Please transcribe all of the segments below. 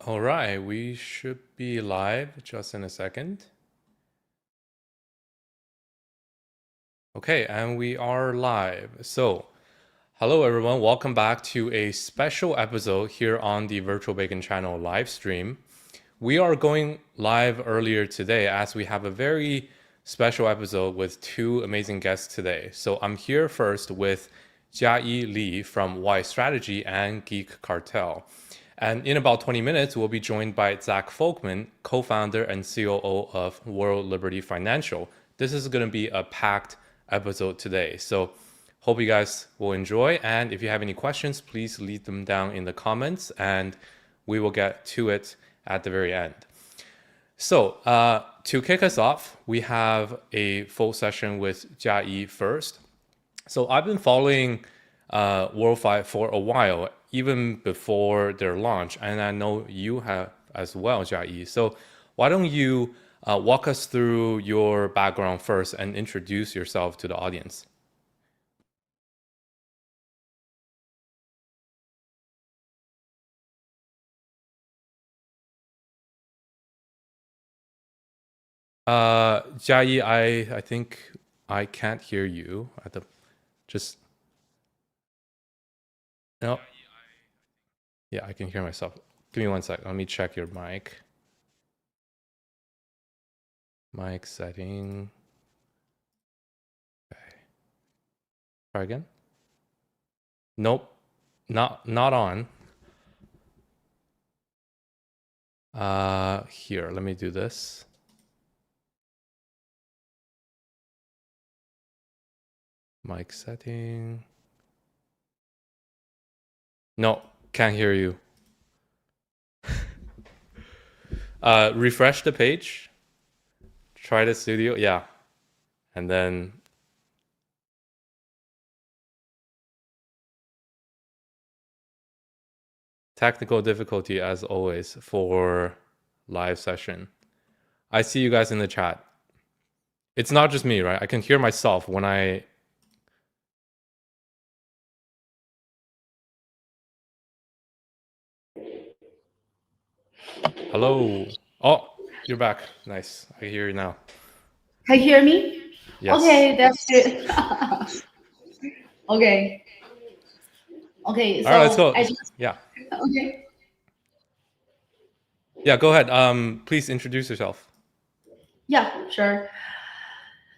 All right, we should be live just in a second. Okay, and we are live. So, hello everyone, welcome back to a special episode here on the Virtual Bacon channel live stream. We are going live earlier today as we have a very special episode with two amazing guests today. So, I'm here first with Jiayi Li from Y Strategy and Geek Cartel. And in about 20 minutes, we'll be joined by Zach Folkman, co-founder and COO of World Liberty Financial. This is going to be a packed episode today. So hope you guys will enjoy. And if you have any questions, please leave them down in the comments and we will get to it at the very end. So to kick us off, we have a full session with Jiayi first. So I've been following WorldFi for a while, even before their launch, and I know you have as well, Jiayi. So why don't you walk us through your background first and introduce yourself to the audience? Jiayi, I think I can't hear you at the just no. Yeah, I can hear myself. Give me one sec. Let me check your mic. Mic setting. Okay. Try again. Nope. Not on. Here, let me do this. Mic setting. No, can't hear you. Refresh the page. Try the studio. Yeah. And then technical difficulty as always for live session. I see you guys in the chat. It's not just me, right? I can hear myself when I... Hello. Oh, you're back. Nice. I hear you now. Can you hear me? Yes. Okay, that's good. Okay. Okay, so all right, let's go. Yeah. Okay. Yeah, go ahead. Please introduce yourself. Yeah, sure.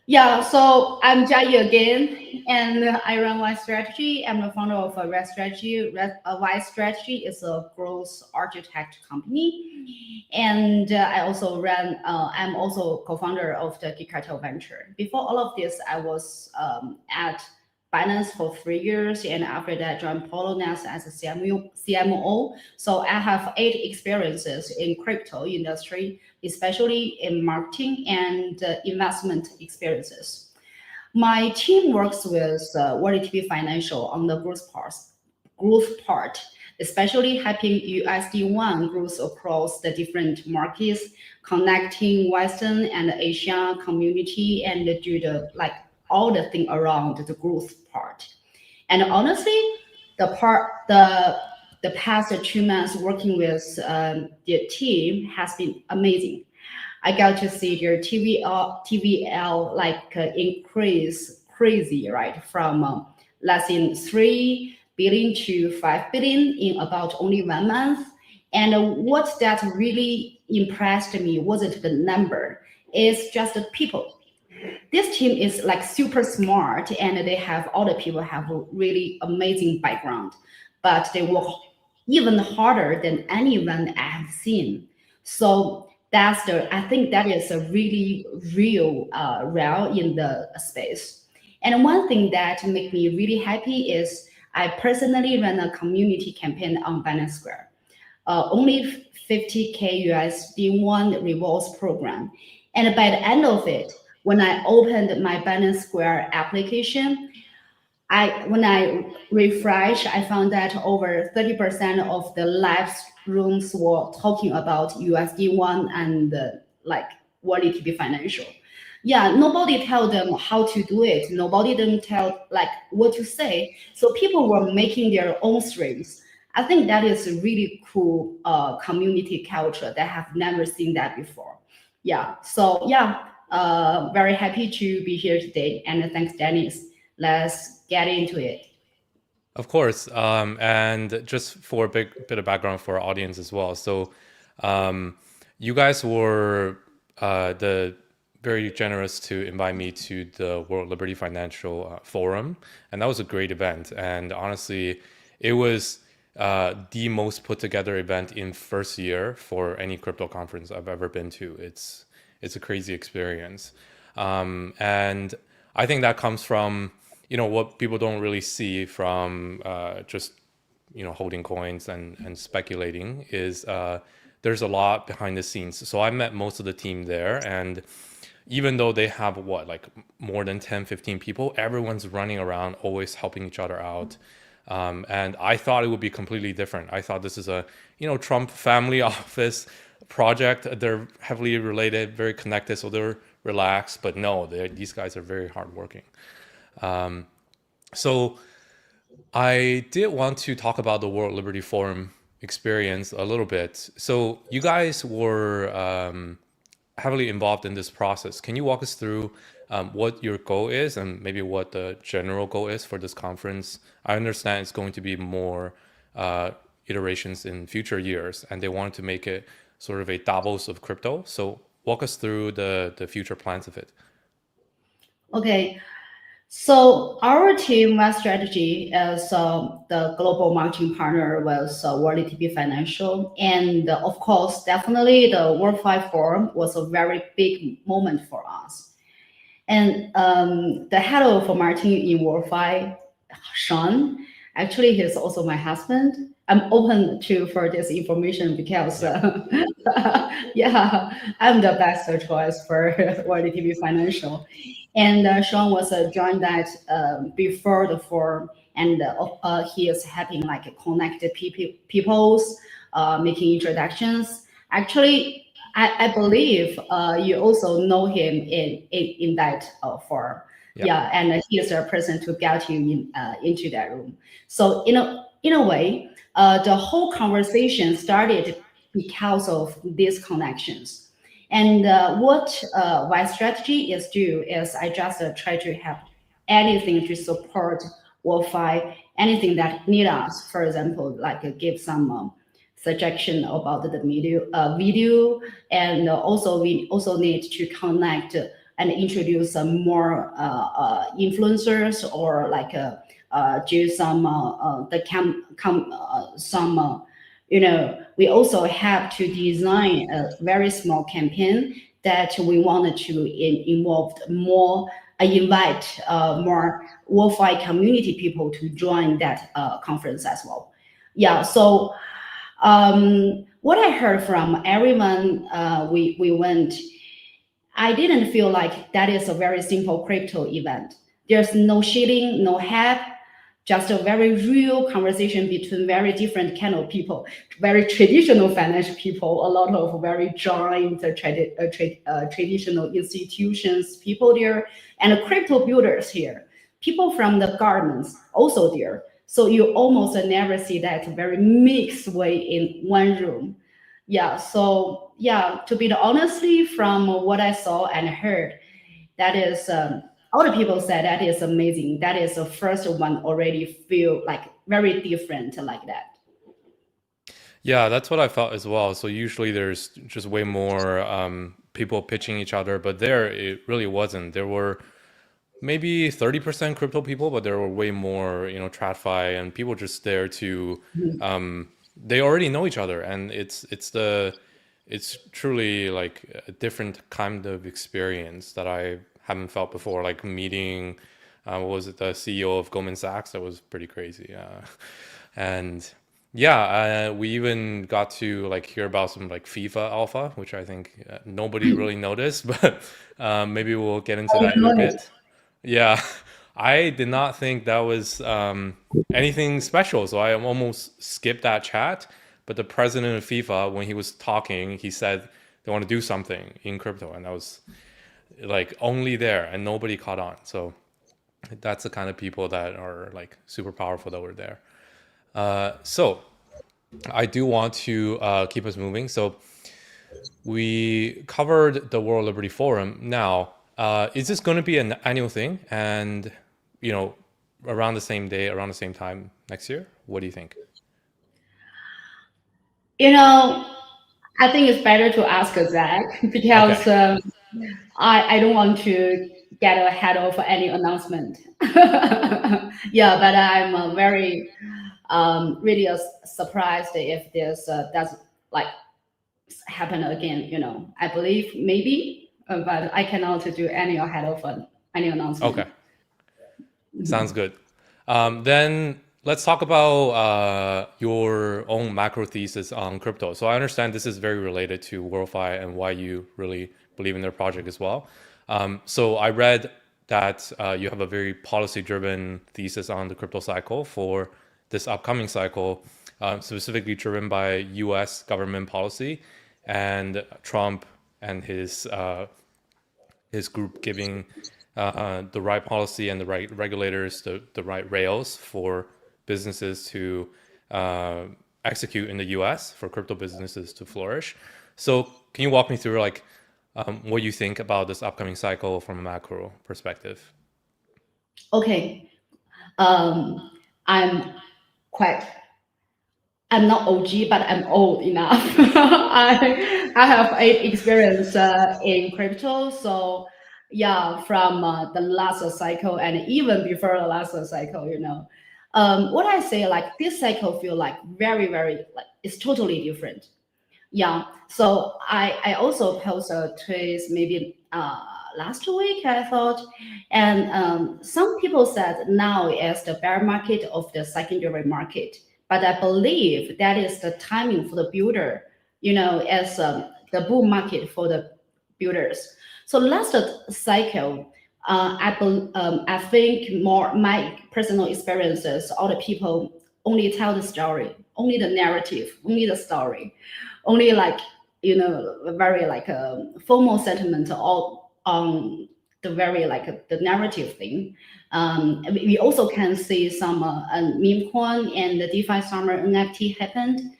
Yeah, so I'm Jiayi again, and I run Y Strategy. I'm the founder of Y Strategy. Y Strategy is a growth architect company, and I also run. I'm also co-founder of the Geek Cartel Venture. Before all of this, I was at Binance for 3 years, and after that, joined Polonas as a CMO. So I have 8 experiences in crypto industry, especially in marketing and investment experiences. My team works with World Liberty Financial on the growth part, especially helping USD1 growth across the different markets, connecting Western and Asian community, and do the all the thing around the growth part. And honestly, the past 2 months working with the team has been amazing. I got to see their TVL increase crazy, right? From less than 3 billion to 5 billion in about only 1 month. And what that really impressed me wasn't the number, it's just the people. This team is like super smart, and they have all the people have a really amazing background, but they work even harder than anyone I have seen. So I think that is a really real rare in the space. And one thing that make me really happy is I personally run a community campaign on Binance Square. Only 50K USD1 rewards program. And by the end of it, when I opened my Binance Square application, when I refresh, I found that over 30% of the live rooms were talking about USD1 and World Liberty Financial. Yeah, nobody tell them how to do it. Nobody them tell what to say. So people were making their own streams. I think that is a really cool community culture that I have never seen that before. Yeah. So yeah, very happy to be here today, and thanks, Dennis. Let's get into it. Of course. And just for a bit of background for our audience as well. So, you guys were the very generous to invite me to the World Liberty Financial Forum, and that was a great event. And honestly, it was the most put together event in first year for any crypto conference I've ever been to. It's a crazy experience, and I think that comes from what people don't really see from just holding coins and speculating is there's a lot behind the scenes. So I met most of the team there, and even though they have like more than 10, 15 people, everyone's running around always helping each other out. And I thought it would be completely different. I thought this is a Trump family office project. They're heavily related, very connected, so they're relaxed. But no, these guys are very hardworking. So I did want to talk about the World Liberty Forum experience a little bit. So you guys were heavily involved in this process. Can you walk us through what your goal is and maybe what the general goal is for this conference? I understand it's going to be more iterations in future years, and they wanted to make it sort of a Davos of crypto. So walk us through the future plans of it. Okay. So our team West strategy is the global marketing partner with World ATP Financial, and of course, definitely the World 5 Forum was a very big moment for us. And the head of marketing in World 5, Sean, actually he's also my husband. I'm open to for this information because yeah, I'm the best choice for World ATP Financial. And Sean was joined that before the forum, and he is helping like connect the peoples, making introductions. Actually, I believe you also know him in that forum. Yeah, and he is a person to get you into that room. So in a way, the whole conversation started because of these connections. And what my strategy is do is I just try to have anything to support Wi-Fi, anything that need us. For example, like give some suggestion about the video, and also we also need to connect and introduce some more influencers or like do some some we also have to design a very small campaign that we wanted to involve more, invite more Wi-Fi community people to join that conference as well. Yeah, so what I heard from everyone we went, I didn't feel like that is a very simple crypto event. There's no shilling, no hype, just a very real conversation between very different kind of people, very traditional financial people, a lot of very giant traditional institutions, people there, and crypto builders here, people from the governments also there. So you almost never see that very mixed way in one room. Yeah, so yeah, to be honestly, from what I saw and heard, that is all the people said that is amazing. That is the first one already feel like very different like that. Yeah, that's what I felt as well. So usually there's just way more people pitching each other, but there it really wasn't. There were maybe 30% crypto people, but there were way more, TradFi and people just there to they already know each other, and it's truly like a different kind of experience that I haven't felt before, like meeting what was it, the CEO of Goldman Sachs. That was pretty crazy. And yeah, we even got to like hear about some like FIFA alpha, which I think nobody really noticed, but maybe we'll get into that in a bit. Yeah, I did not think that was anything special, so I almost skipped that chat. But the president of FIFA, when he was talking, he said they want to do something in crypto, and I was like only there, and nobody caught on. So that's the kind of people that are like super powerful that were there. So I do want to keep us moving. So we covered the World Liberty Forum. Now, is this going to be an annual thing? And, you know, around the same day, around the same time next year? What do you think? You know, I think it's better to ask Zach Okay. because I don't want to get ahead of any announcement. Yeah, but I'm very really surprised if this does like happen again. I believe maybe, but I cannot do any ahead of any Okay. announcement. Sounds good. Then let's talk about your own macro thesis on crypto. So I understand this is very related to WorldFi and why you really believe in their project as well. So I read that you have a very policy-driven thesis on the crypto cycle for this upcoming cycle, specifically driven by U.S. government policy and Trump and his group giving the right policy and the right regulators, the right rails for businesses to uh, execute in the US, for crypto businesses to flourish. So, can you walk me through like what you think about this upcoming cycle from a macro perspective? Okay, um, I'm quite I'm not OG, but I'm old enough. I have experience in crypto, so yeah, from the last cycle and even before the last cycle, what I say like this cycle feel like very very like it's totally different. Yeah, so I also posted a tweet maybe last week I thought, and some people said now is the bear market of the secondary market, but I believe that is the timing for the builder, as the bull market for the builders. So last cycle, I think more my personal experiences, all the people only tell the story, only the narrative, only the story, only like very like a formal sentiment all on the very like the narrative thing. We also can see some meme coin and the DeFi summer NFT happened.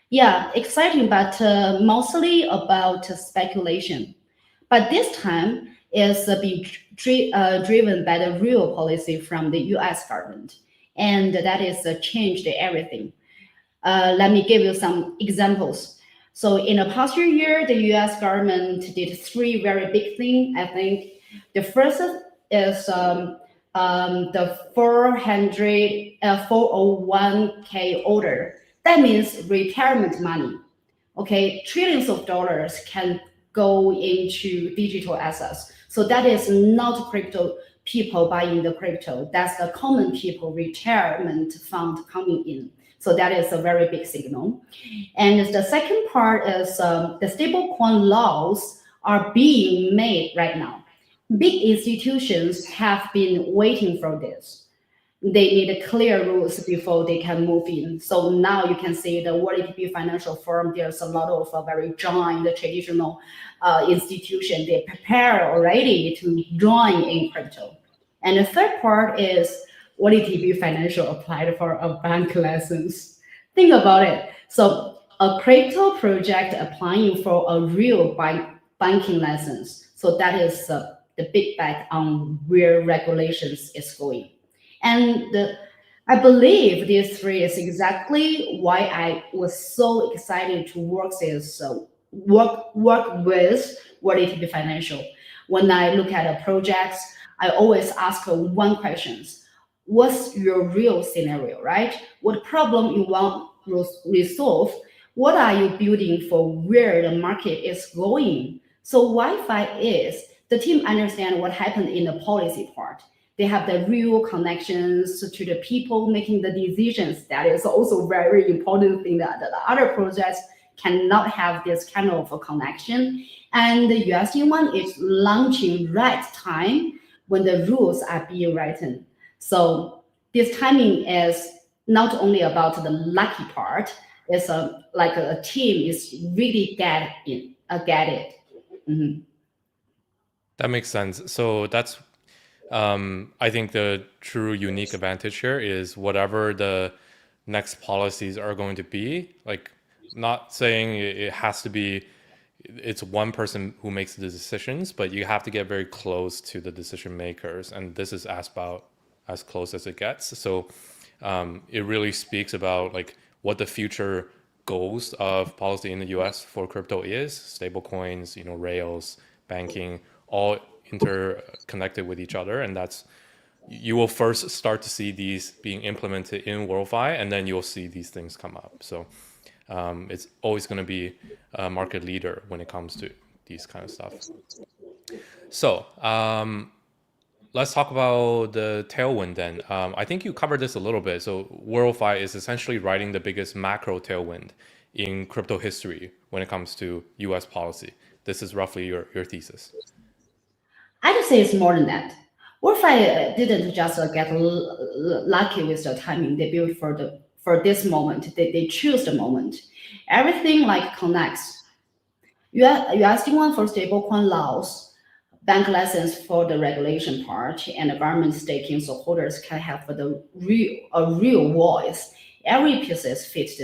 Yeah, exciting, but mostly about speculation. But this time is being driven by the real policy from the U.S. government, and that is changed everything. Let me give you some examples. So in the past year, the U.S. government did three very big things. I think the first is the 401k order. That means retirement money. Okay, trillions of dollars can go into digital assets. So that is not crypto people buying the crypto. That's the common people retirement fund coming in. So that is a very big signal. And the second part is the stablecoin laws are being made right now. Big institutions have been waiting for this. They need clear rules before they can move in. So now you can see the World ATP financial firm, there's a lot of very join the traditional institution. They prepare already to join in crypto. And the third part is World ATP financial applied for a bank license. Think about it. So a crypto project applying for a real banking license. So that is the big bet on where regulations is going. And I believe these three is exactly why I was so excited to work with World ATP Financial. When I look at the projects, I always ask one question: what's your real scenario, right? What problem you want to resolve? What are you building for where the market is going? So Wi-Fi is the team understand what happened in the policy part. They have the real connections to the people making the decisions. That is also very important thing that the other projects cannot have this kind of a connection. And the USD one is launching right time when the rules are being written. So this timing is not only about the lucky part. It's like a team is really get it. Mhm. That makes sense. So that's I think the true unique advantage here is whatever the next policies are going to be. Like, not saying it has to be it's one person who makes the decisions, but you have to get very close to the decision makers, and this is about as close as it gets. So it really speaks about like what the future goals of policy in the US for crypto is: stable coins, rails, banking, all interconnected with each other. And that's, you will first start to see these being implemented in WorldFi, and then you'll see these things come up. So it's always going to be a market leader when it comes to these kind of stuff. So let's talk about the tailwind then. I think you covered this a little bit. So WorldFi is essentially riding the biggest macro tailwind in crypto history when it comes to US policy. This is roughly your thesis. I'd say it's more than that. WorldFi didn't just get lucky with the timing. They built for this moment. They choose the moment. Everything like connects. USD1 for stablecoin laws, bank license for the regulation part, and the government staking, so holders can have a real voice. Every piece fits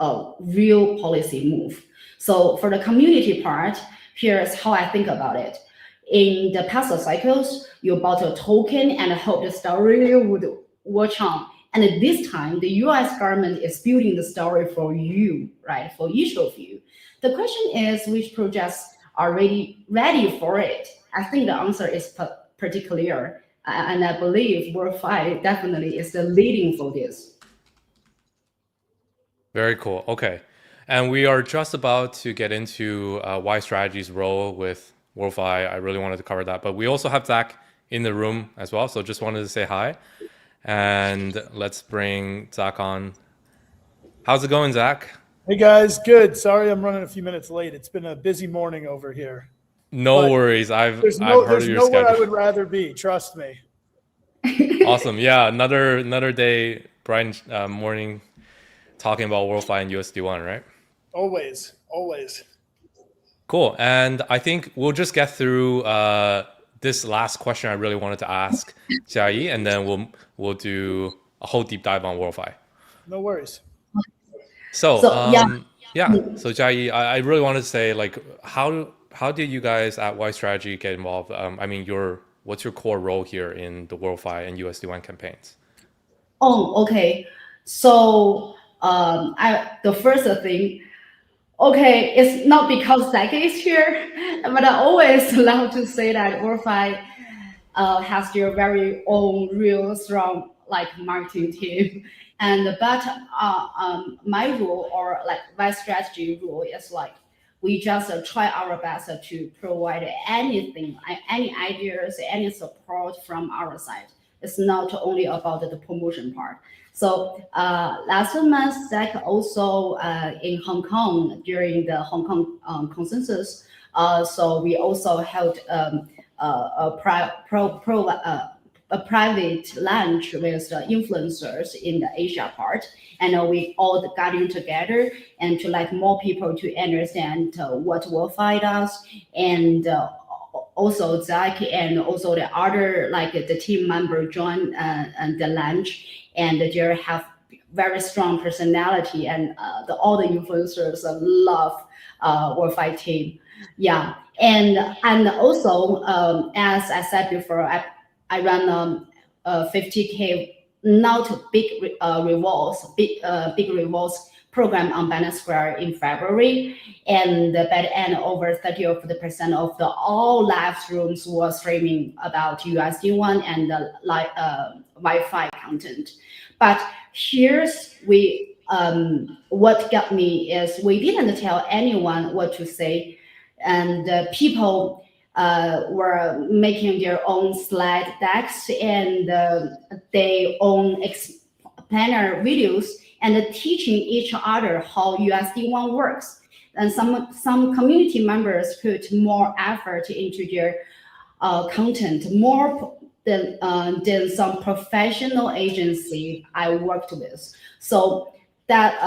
a real policy move. So for the community part, here's how I think about it. In the past cycles, you bought a token and hope the story would watch on. And this time, the US government is building the story for you, right? For each of you. The question is, which projects are ready for it? I think the answer is pretty clear. And I believe WorldFi definitely is the leading for this. Very cool. Okay. And we are just about to get into Y Strategy's role with WorldFi. I really wanted to cover that. But we also have Zach in the room as well. So just wanted to say hi. And let's bring Zach on. How's it going, Zach? Hey guys, good. Sorry I'm running a few minutes late. It's been a busy morning over here. No worries. I've heard of your nowhere schedule. I would rather be. Trust me. Awesome. Yeah, another day, bright morning, talking about WorldFi and USD1, right? Always. Cool. And I think we'll just get through this last question I really wanted to ask Jiayi, and then we'll do a whole deep dive on WorldFi. No worries. So So Jiayi, I really wanted to say, like, how did you guys at Y Strategy get involved? I mean, what's your core role here in the WorldFi and USD1 campaigns? Oh, okay. So the first thing, okay, it's not because Zach is here, but I always love to say that WorldFi has their very own real strong like marketing team. And but my rule, or like my strategy rule, is like we just try our best to provide anything, any ideas, any support from our side. It's not only about the promotion part. So last month, Zach also in Hong Kong during the Hong Kong consensus. So we also held a private lunch with the influencers in the Asia part, and we all gathered together and to like more people to understand what WorldFi does, and also Zach and also the other like the team member join the lunch, and they have very strong personality, and all the influencers love WorldFi team. Yeah, and also as I said before, I run 50K, not big rewards program on Binance Square in February, and by the end, over 30% of the all live streams were streaming about USD1 and the Wi-Fi content. But here's what got me is we didn't tell anyone what to say, and people were making their own slide decks and their own explainer videos and teaching each other how USD1 works. And some community members put more effort into their content, more than some professional agency I worked with. So that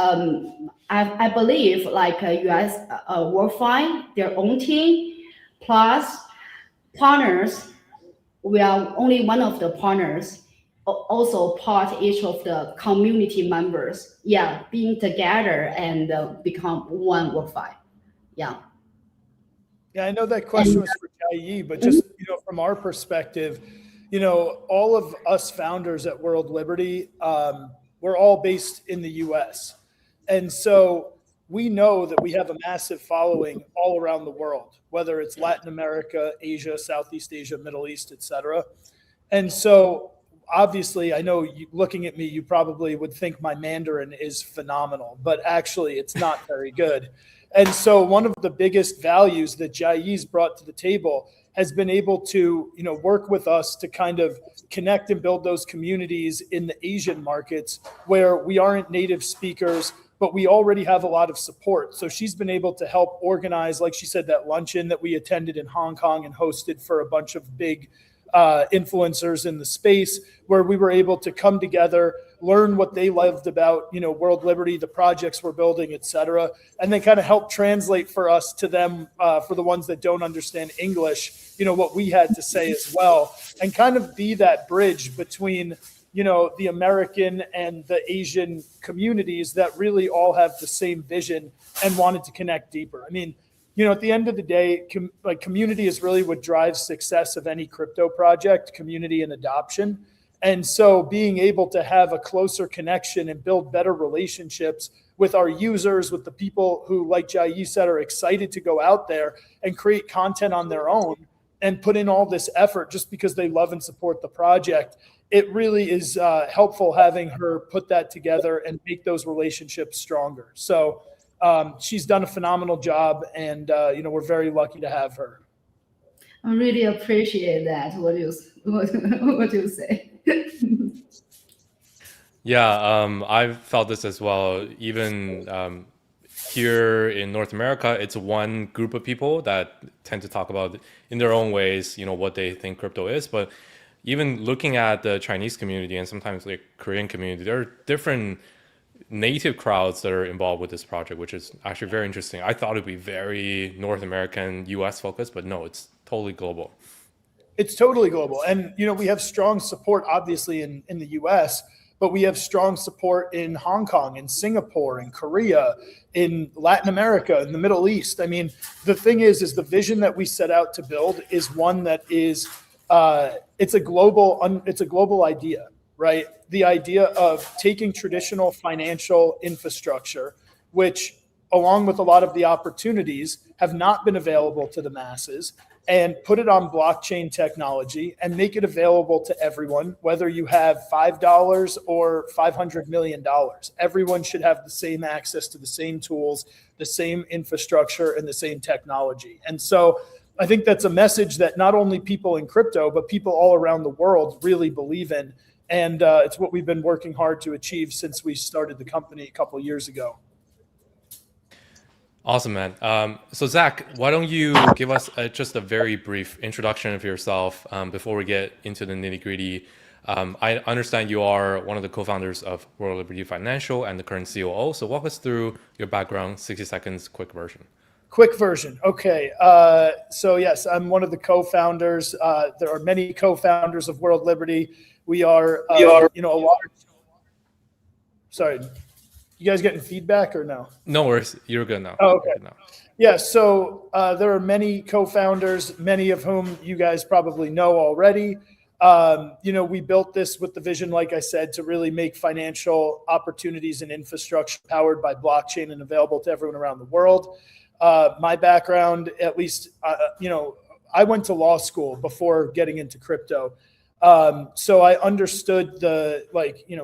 I believe like US WorldFi, their own team, plus partners, we are only one of the partners, also part each of the community members, yeah, being together and become one WorkFi. Yeah. Yeah, I know that question was for Jai, but just, from our perspective, all of us founders at World Liberty, we're all based in the US. And so we know that we have a massive following all around the world, whether it's Latin America, Asia, Southeast Asia, Middle East, et cetera. And so obviously, I know looking at me, you probably would think my Mandarin is phenomenal, but actually it's not very good. And so one of the biggest values that Jai's brought to the table has been able to, work with us to kind of connect and build those communities in the Asian markets where we aren't native speakers, but we already have a lot of support. So she's been able to help organize, like she said, that luncheon that we attended in Hong Kong and hosted for a bunch of big influencers in the space, where we were able to come together, learn what they loved about, World Liberty, the projects we're building, et cetera, and then kind of help translate for us to them, for the ones that don't understand English, what we had to say as well, and kind of be that bridge between, the American and the Asian communities that really all have the same vision and wanted to connect deeper. I mean, at the end of the day, community is really what drives success of any crypto project, community and adoption. And so being able to have a closer connection and build better relationships with our users, with the people who, like Jai said, are excited to go out there and create content on their own and put in all this effort just because they love and support the project. It really is helpful having her put that together and make those relationships stronger. So she's done a phenomenal job, and we're very lucky to have her. I really appreciate that. What do you say? Yeah, I've felt this as well. Even here in North America, it's one group of people that tend to talk about in their own ways, what they think crypto is. But even looking at the Chinese community and sometimes like Korean community, there are different native crowds that are involved with this project, which is actually very interesting. I thought it'd be very North American, US focused, but no, it's totally global. It's totally global. And, we have strong support, obviously, in the US, but we have strong support in Hong Kong, in Singapore, in Korea, in Latin America, in the Middle East. I mean, the thing is the vision that we set out to build is one that is, it's a global idea, right? The idea of taking traditional financial infrastructure, which along with a lot of the opportunities have not been available to the masses, and put it on blockchain technology and make it available to everyone, whether you have $5 or $500 million. Everyone should have the same access to the same tools, the same infrastructure, and the same technology. And so I think that's a message that not only people in crypto, but people all around the world really believe in. And it's what we've been working hard to achieve since we started the company a couple of years ago. Awesome, man. So Zach, why don't you give us just a very brief introduction of yourself before we get into the nitty gritty. I understand you are one of the co-founders of World Liberty Financial and the current COO. So walk us through your background, 60 seconds, quick version. Quick version. Okay. So yes, I'm one of the co-founders. There are many co-founders of World Liberty. We are, a lot. Sorry. You guys getting feedback or no? No worries. You're good now. Oh, okay. Yeah. So there are many co-founders, many of whom you guys probably know already. We built this with the vision, like I said, to really make financial opportunities and infrastructure powered by blockchain and available to everyone around the world. My background, at least, I went to law school before getting into crypto. So I understood the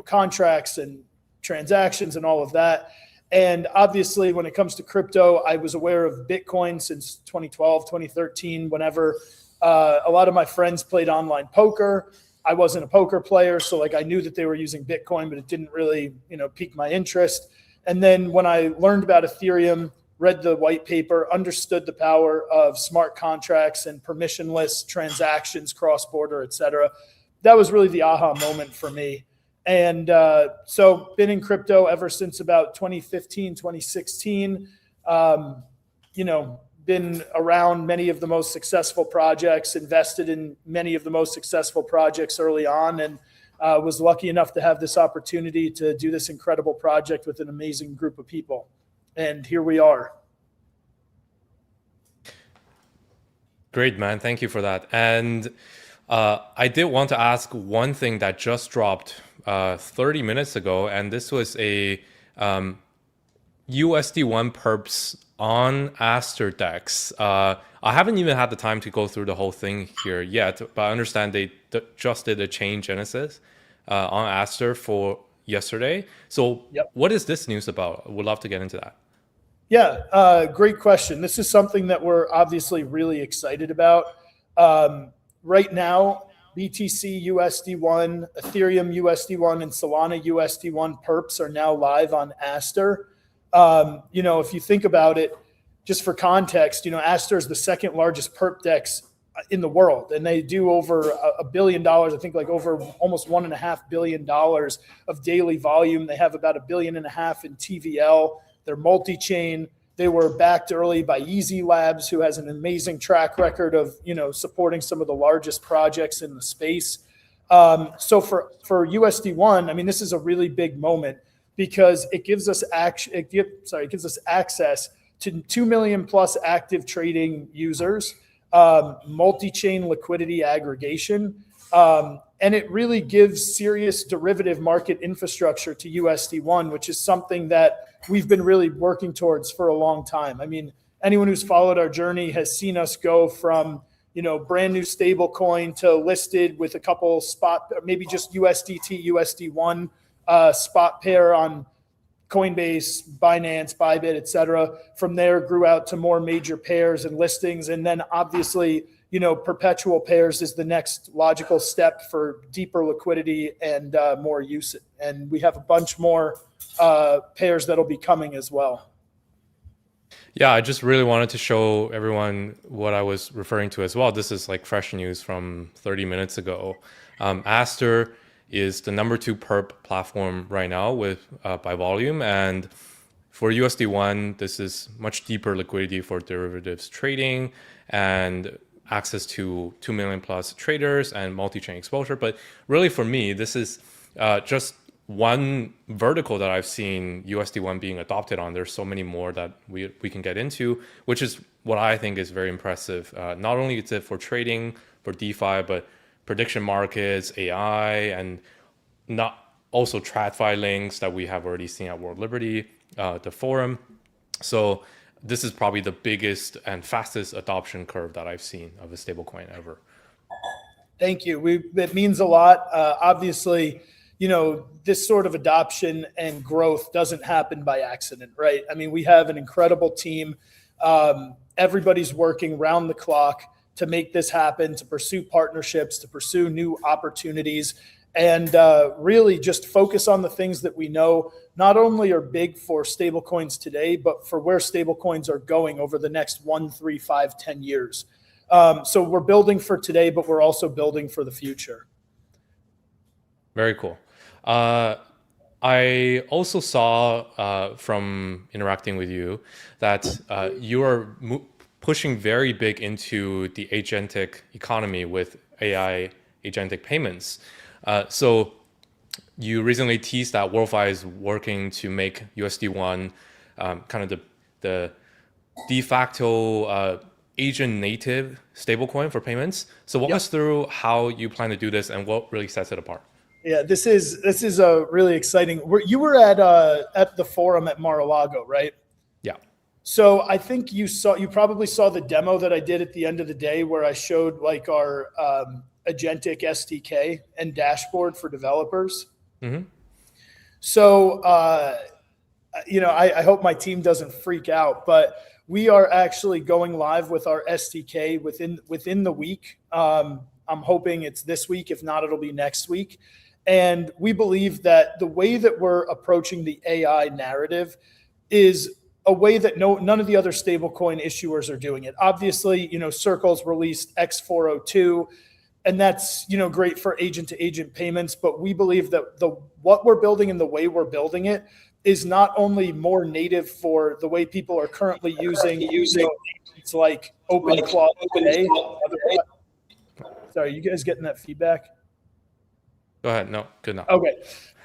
contracts and transactions and all of that. And obviously, when it comes to crypto, I was aware of Bitcoin since 2012, 2013, whenever a lot of my friends played online poker. I wasn't a poker player, so I knew that they were using Bitcoin, but it didn't really, pique my interest. And then when I learned about Ethereum, read the white paper, understood the power of smart contracts and permissionless transactions, cross-border, et cetera, that was really the aha moment for me. And so been in crypto ever since about 2015, 2016, been around many of the most successful projects, invested in many of the most successful projects early on, and was lucky enough to have this opportunity to do this incredible project with an amazing group of people. And here we are. Great, man. Thank you for that. And I did want to ask one thing that just dropped 30 minutes ago, and this was a USD1 perps on Aster DEX. I haven't even had the time to go through the whole thing here yet, but I understand they just did a chain genesis on Aster for yesterday. So What is this news about? Would love to get into that. Yeah, great question. This is something that we're obviously really excited about. Right now, BTC USD1, Ethereum USD1, and Solana USD1 perps are now live on Aster. If you think about it, just for context, Aster is the second largest perp DEX in the world, and they do over $1 billion. I think like over almost $1.5 billion of daily volume. They have about $1.5 billion in TVL. They're multi-chain. They were backed early by Easy Labs, who has an amazing track record of, supporting some of the largest projects in the space. So for USD1, I mean, this is a really big moment because it gives us access to 2 million plus active trading users, multi-chain liquidity aggregation, and it really gives serious derivative market infrastructure to USD1, which is something that we've been really working towards for a long time. I mean, anyone who's followed our journey has seen us go from, brand new stable coin to listed with a couple spot, maybe just USDT, USD1 spot pair on Coinbase, Binance, Bybit, et cetera. From there, grew out to more major pairs and listings. And then obviously, perpetual pairs is the next logical step for deeper liquidity and more usage. And we have a bunch more pairs that'll be coming as well. Yeah, I just really wanted to show everyone what I was referring to as well. This is like fresh news from 30 minutes ago. Aster is the #2 perp platform right now with by volume, and for USD1, this is much deeper liquidity for derivatives trading and access to 2 million plus traders and multi-chain exposure. But really for me, this is just one vertical that I've seen USD1 being adopted on. There's so many more that we can get into, which is what I think is very impressive. Not only is it for trading, for DeFi, but prediction markets, AI, and not also TradFi links that we have already seen at World Liberty, the forum. So this is probably the biggest and fastest adoption curve that I've seen of a stablecoin ever. Thank you. It means a lot. Obviously, this sort of adoption and growth doesn't happen by accident, right? I mean, we have an incredible team. Everybody's working round the clock to make this happen, to pursue partnerships, to pursue new opportunities, and really just focus on the things that we know not only are big for stablecoins today, but for where stablecoins are going over the next 1, 3, 5, 10 years. So we're building for today, but we're also building for the future. Very cool. I also saw from interacting with you that you are pushing very big into the agentic economy with AI agentic payments. So you recently teased that WorldFi is working to make USD1 kind of the de facto agent native stablecoin for payments. So walk us through how you plan to do this and what really sets it apart. Yeah, this is a really exciting. You were at the forum at Mar-a-Lago, right? Yeah. So I think you probably saw the demo that I did at the end of the day where I showed like our agentic SDK and dashboard for developers. Mm-hmm. So I hope my team doesn't freak out, but we are actually going live with our SDK within the week. I'm hoping it's this week. If not, it'll be next week. And we believe that the way that we're approaching the AI narrative is a way that none of the other stablecoin issuers are doing it. Obviously, Circle's released X402, and that's great for agent-to-agent payments. But we believe that what we're building and the way we're building it is not only more native for the way people are currently using it's like OpenClaw today. Sorry, you guys getting that feedback? Go ahead. No, good now. Okay.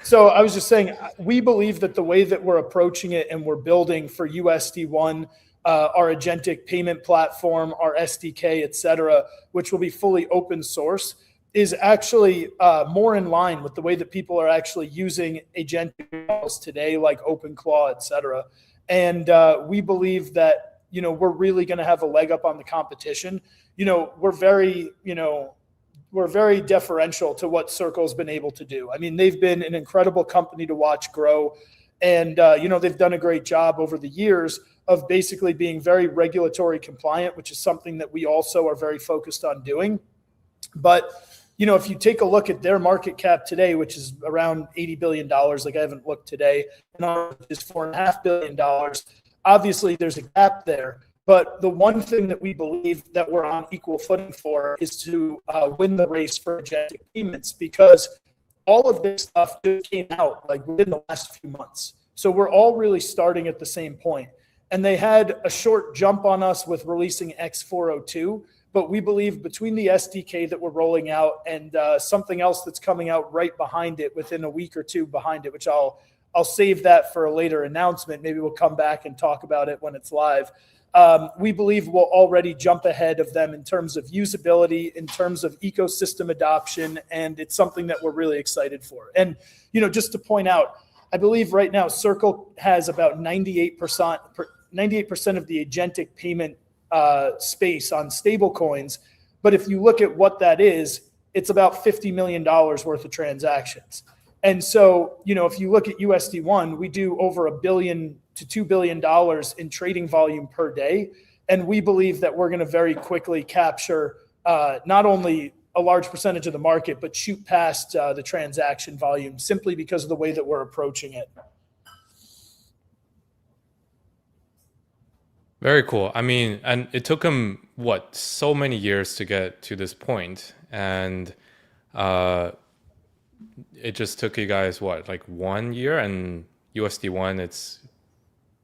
So I was just saying, we believe that the way that we're approaching it and we're building for USD1, our agentic payment platform, our SDK, et cetera, which will be fully open source, is actually more in line with the way that people are actually using agentic models today, like OpenClaw, et cetera. And we believe that, we're really going to have a leg up on the competition. We're very deferential to what Circle's been able to do. I mean, they've been an incredible company to watch grow. And, they've done a great job over the years of basically being very regulatory compliant, which is something that we also are very focused on doing. But, if you take a look at their market cap today, which is around $80 billion, like I haven't looked today, and ours is $4.5 billion, obviously there's a gap there. But the one thing that we believe that we're on equal footing for is to win the race for agentic payments, because all of this stuff just came out like within the last few months. So we're all really starting at the same point. And they had a short jump on us with releasing X402, but we believe between the SDK that we're rolling out and something else that's coming out right behind it within a week or two behind it, which I'll save that for a later announcement. Maybe we'll come back and talk about it when it's live. We believe we'll already jump ahead of them in terms of usability, in terms of ecosystem adoption, and it's something that we're really excited for. And, just to point out, I believe right now Circle has about 98% of the agentic payment space on stable coins. But if you look at what that is, it's about $50 million worth of transactions. And so, if you look at USD1, we do over $1 billion to $2 billion in trading volume per day. And we believe that we're going to very quickly capture not only a large percentage of the market, but shoot past the transaction volume simply because of the way that we're approaching it. Very cool. I mean, and it took them, so many years to get to this point. And it just took you guys, like 1 year? And USD1, it's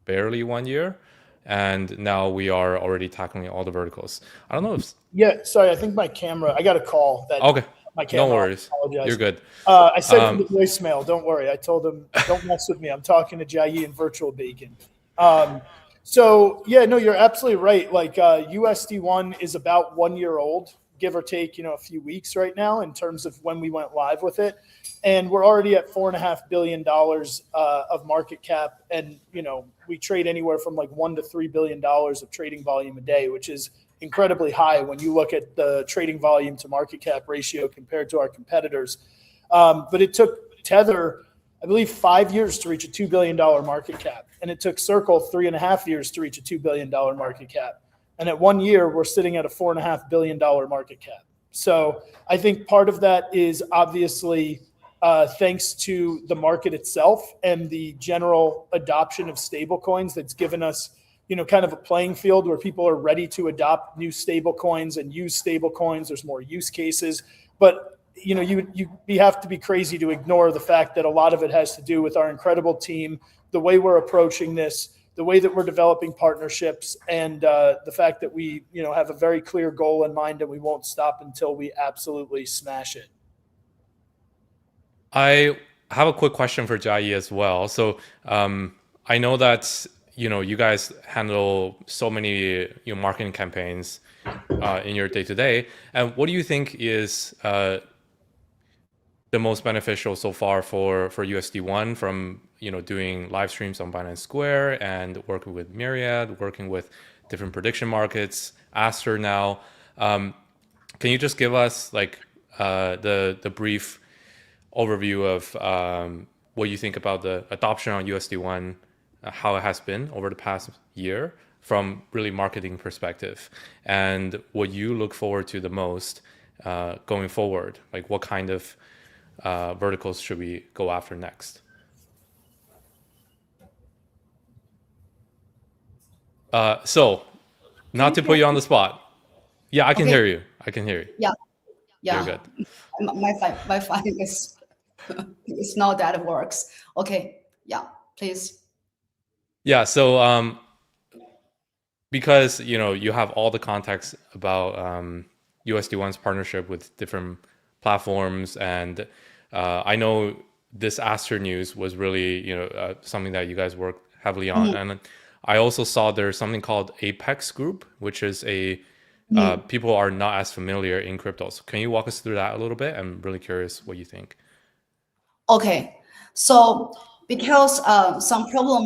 barely 1 year. And now we are already tackling all the verticals. I don't know if... Yeah, sorry, I think my camera, I got a call. Okay, my camera, no worries. You're good. I sent him the voicemail, don't worry. I told him, don't mess with me. I'm talking to Jai and Virtual Bacon. So, yeah, no, you're absolutely right. Like USD1 is about 1 year old, give or take, a few weeks right now in terms of when we went live with it. And we're already at $4.5 billion of market cap. And, we trade anywhere from like $1 to $3 billion of trading volume a day, which is incredibly high when you look at the trading volume to market cap ratio compared to our competitors. But it took Tether, I believe, 5 years to reach a $2 billion market cap. And it took Circle 3.5 years to reach a $2 billion market cap. And at 1 year, we're sitting at a $4.5 billion market cap. So I think part of that is obviously thanks to the market itself and the general adoption of stable coins that's given us, kind of a playing field where people are ready to adopt new stable coins and use stable coins. There's more use cases. But, you have to be crazy to ignore the fact that a lot of it has to do with our incredible team, the way we're approaching this, the way that we're developing partnerships, and the fact that we, have a very clear goal in mind and we won't stop until we absolutely smash it. I have a quick question for Jai as well. So I know that, you guys handle so many marketing campaigns in your day-to-day. And what do you think is the most beneficial so far for USD1 from doing live streams on Binance Square and working with Myriad, working with different prediction markets, Aster now? Can you just give us like the brief overview of what you think about the adoption on USD1, how it has been over the past year from really marketing perspective, and what you look forward to the most going forward? Like what kind of verticals should we go after next? So not to put you on the spot. Yeah, I can hear you. I can hear you. Yeah. You're good. My phone is it's not that it works. Okay. Yeah, please. Yeah. So because you have all the context about USD1's partnership with different platforms and I know this Aster news was really, something that you guys worked heavily on. And I also saw there's something called Apex Group, which is people are not as familiar in crypto. So can you walk us through that a little bit? I'm really curious what you think. Okay, so because some problem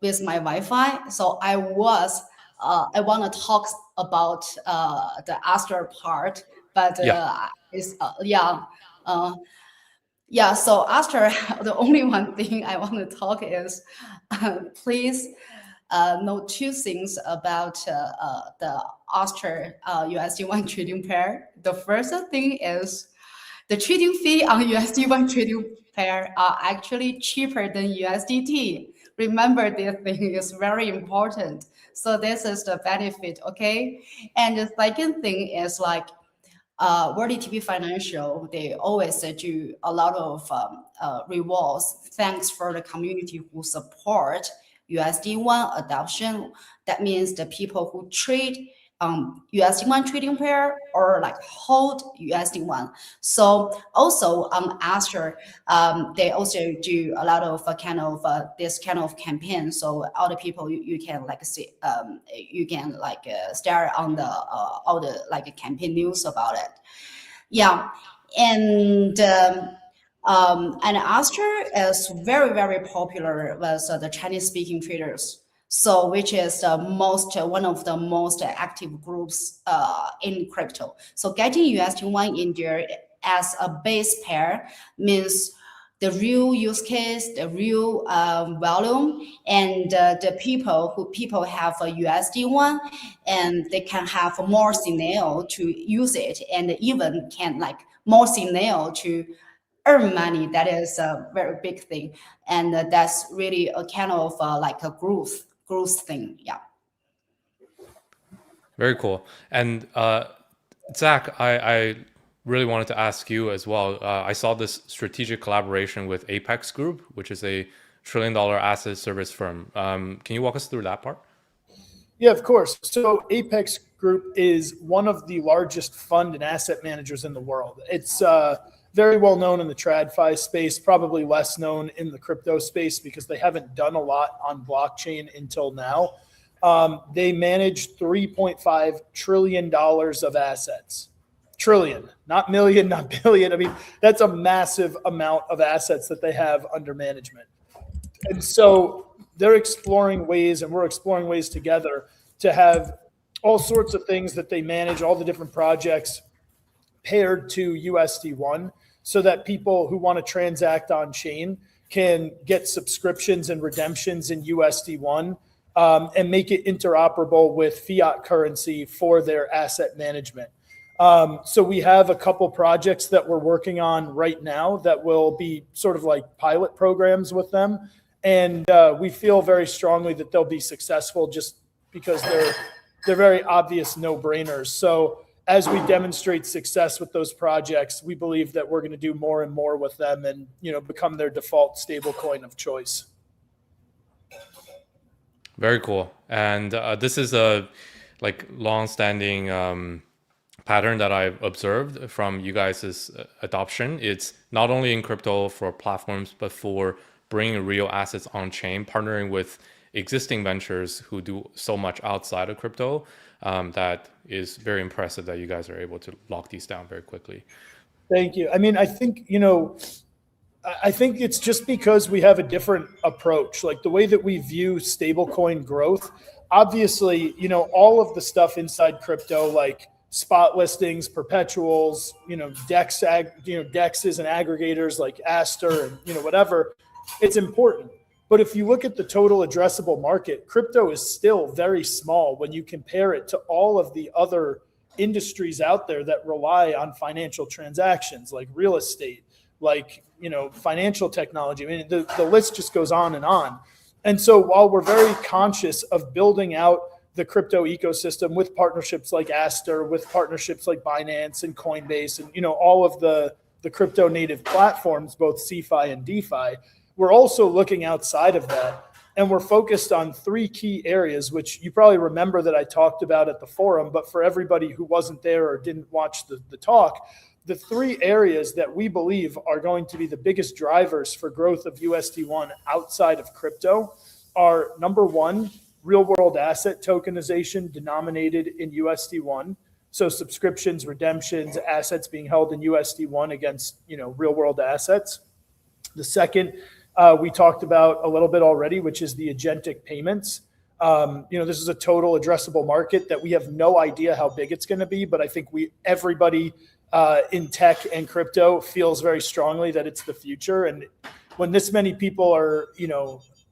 with my Wi-Fi, so I want to talk about the Aster part, but Yeah. it's yeah. So Aster, the only one thing I want to talk is, please know two things about the Aster USD1 trading pair. The first thing is the trading fee on USD1 trading pair are actually cheaper than USDT. Remember, this thing is very important. So this is the benefit, okay? And the second thing is like World TV Financial, they always do a lot of rewards. Thanks for the community who support USD1 adoption. That means the people who trade USD1 trading pair or like hold USD1. So also on Aster, they also do a lot of this kind of campaign. So all the people you can like see, you can like stare on the all the like campaign news about it. Yeah, and Aster is very popular with the Chinese speaking traders. So, which is the one of the most active groups in crypto. So, getting USD1 in there as a base pair means the real use case, the real volume, and the people have a USD1, and they can have more scenario to use it, and even can like more scenario to earn money. That is a very big thing, and that's really a kind of like a growth thing. Yeah. Very cool. And Zach, I really wanted to ask you as well. I saw this strategic collaboration with Apex Group, which is a trillion-dollar asset service firm. Can you walk us through that part? Yeah, of course. So Apex Group is one of the largest fund and asset managers in the world. It's very well known in the TradFi space, probably less known in the crypto space because they haven't done a lot on blockchain until now. They manage $3.5 trillion of assets. Trillion, not million, not billion. I mean, that's a massive amount of assets that they have under management. And so they're exploring ways, and we're exploring ways together to have all sorts of things that they manage, all the different projects paired to USD1 so that people who want to transact on chain can get subscriptions and redemptions in USD1 and make it interoperable with fiat currency for their asset management. So we have a couple projects that we're working on right now that will be sort of like pilot programs with them. And we feel very strongly that they'll be successful just because they're very obvious no-brainers. So as we demonstrate success with those projects, we believe that we're going to do more and more with them and, become their default stablecoin of choice. Very cool. And this is a long-standing pattern that I've observed from you guys' adoption. It's not only in crypto for platforms, but for bringing real assets on chain, partnering with existing ventures who do so much outside of crypto. That is very impressive that you guys are able to lock these down very quickly. Thank you. I mean, I think it's just because we have a different approach, like the way that we view stablecoin growth. Obviously, all of the stuff inside crypto, like spot listings, perpetuals, DEXs and aggregators like Aster and whatever, it's important. But if you look at the total addressable market, crypto is still very small when you compare it to all of the other industries out there that rely on financial transactions, like real estate, like financial technology. I mean, the list just goes on and on. And so while we're very conscious of building out the crypto ecosystem with partnerships like Aster, with partnerships like Binance and Coinbase, and all of the crypto native platforms, both CeFi and DeFi, we're also looking outside of that. And we're focused on three key areas, which you probably remember that I talked about at the forum, but for everybody who wasn't there or didn't watch the talk, the three areas that we believe are going to be the biggest drivers for growth of USD1 outside of crypto are, number one, real world asset tokenization denominated in USD1. So subscriptions, redemptions, assets being held in USD1 against, real world assets. The second, we talked about a little bit already, which is the agentic payments. This is a total addressable market that we have no idea how big it's going to be, but I think everybody in tech and crypto feels very strongly that it's the future. And when this many people are,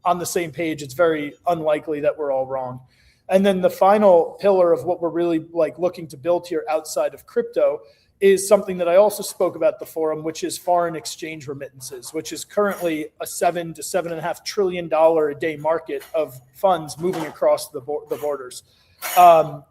on the same page, it's very unlikely that we're all wrong. And then the final pillar of what we're really looking to build here outside of crypto is something that I also spoke about at the forum, which is foreign exchange remittances, which is currently a $7 to $7.5 trillion a day market of funds moving across the borders.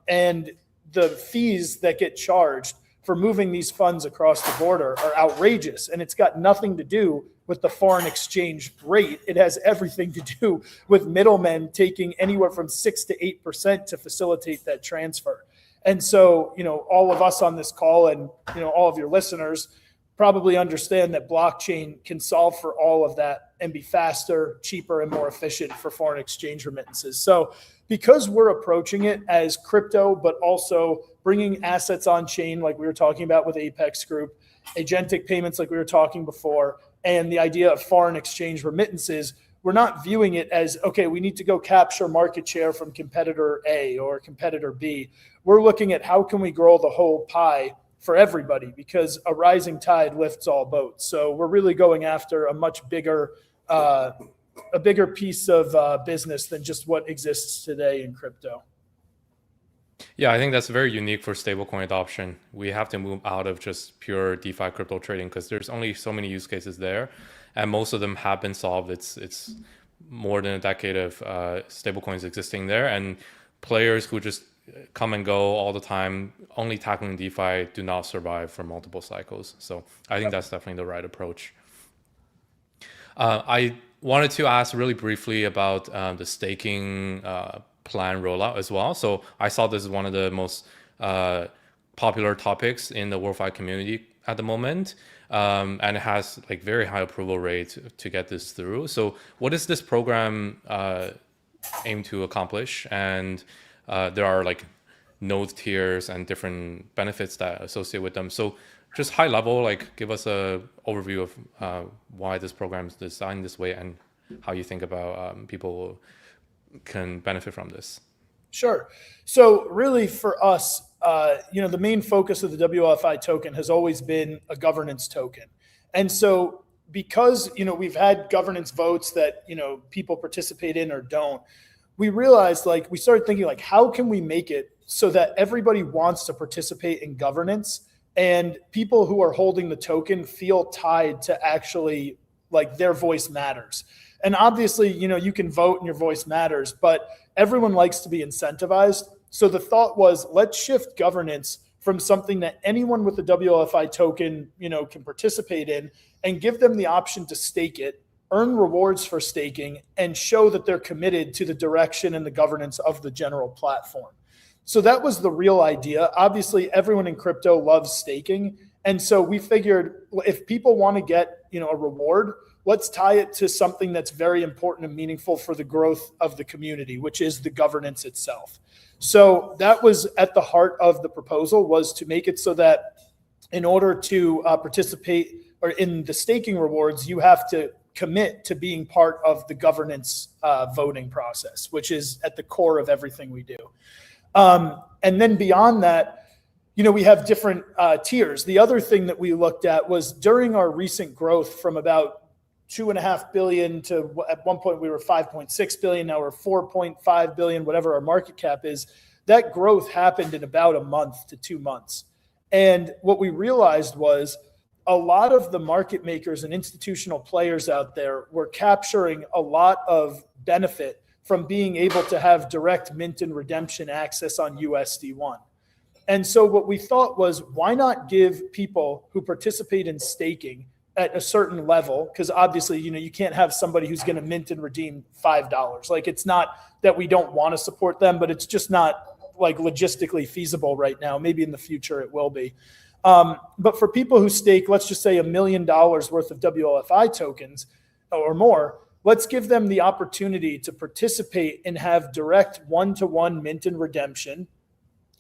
And the fees that get charged for moving these funds across the border are outrageous. And it's got nothing to do with the foreign exchange rate. It has everything to do with middlemen taking anywhere from 6 to 8% to facilitate that transfer. And so, all of us on this call and, all of your listeners probably understand that blockchain can solve for all of that and be faster, cheaper, and more efficient for foreign exchange remittances. So because we're approaching it as crypto, but also bringing assets on chain, like we were talking about with Apex Group, agentic payments, like we were talking before, and the idea of foreign exchange remittances, we're not viewing it as, okay, we need to go capture market share from competitor A or competitor B. We're looking at how can we grow the whole pie for everybody, because a rising tide lifts all boats. So we're really going after a much bigger, piece of business than just what exists today in crypto. Yeah, I think that's very unique for stablecoin adoption. We have to move out of just pure DeFi crypto trading because there's only so many use cases there, and most of them have been solved. It's more than a decade of stablecoins existing there, and players who just come and go all the time, only tackling DeFi, do not survive for multiple cycles. So I think that's definitely the right approach. I wanted to ask really briefly about the staking plan rollout as well. So I saw this is one of the most popular topics in the WorldFi community at the moment, and it has very high approval rate to get this through. So what does this program aim to accomplish? And there are node tiers and different benefits that associate with them. So just high level, give us a overview of why this program is designed this way and how you think about people can benefit from this. Sure. So really for us, the main focus of the WLFI token has always been a governance token. And so because, we've had governance votes that, people participate in or don't, we realized we started thinking how can we make it so that everybody wants to participate in governance and people who are holding the token feel tied to actually their voice matters. And obviously, you can vote and your voice matters, but everyone likes to be incentivized. So the thought was, let's shift governance from something that anyone with the WLFI token, can participate in and give them the option to stake it, earn rewards for staking, and show that they're committed to the direction and the governance of the general platform. So that was the real idea. Obviously, everyone in crypto loves staking. And so we figured if people want to get, a reward, let's tie it to something that's very important and meaningful for the growth of the community, which is the governance itself. So that was at the heart of the proposal, was to make it so that in order to participate or in the staking rewards, you have to commit to being part of the governance voting process, which is at the core of everything we do. And then beyond that, we have different tiers. The other thing that we looked at was during our recent growth from about 2.5 billion to at one point we were 5.6 billion. Now we're 4.5 billion, whatever our market cap is. That growth happened in about a month to 2 months. And what we realized was a lot of the market makers and institutional players out there were capturing a lot of benefit from being able to have direct mint and redemption access on USD1. And so what we thought was, why not give people who participate in staking at a certain level, because obviously, you can't have somebody who's going to mint and redeem $5. It's not that we don't want to support them, but it's just not logistically feasible right now. Maybe in the future it will be. But for people who stake, let's just say $1 million worth of WLFI tokens or more, let's give them the opportunity to participate and have direct one-to-one mint and redemption,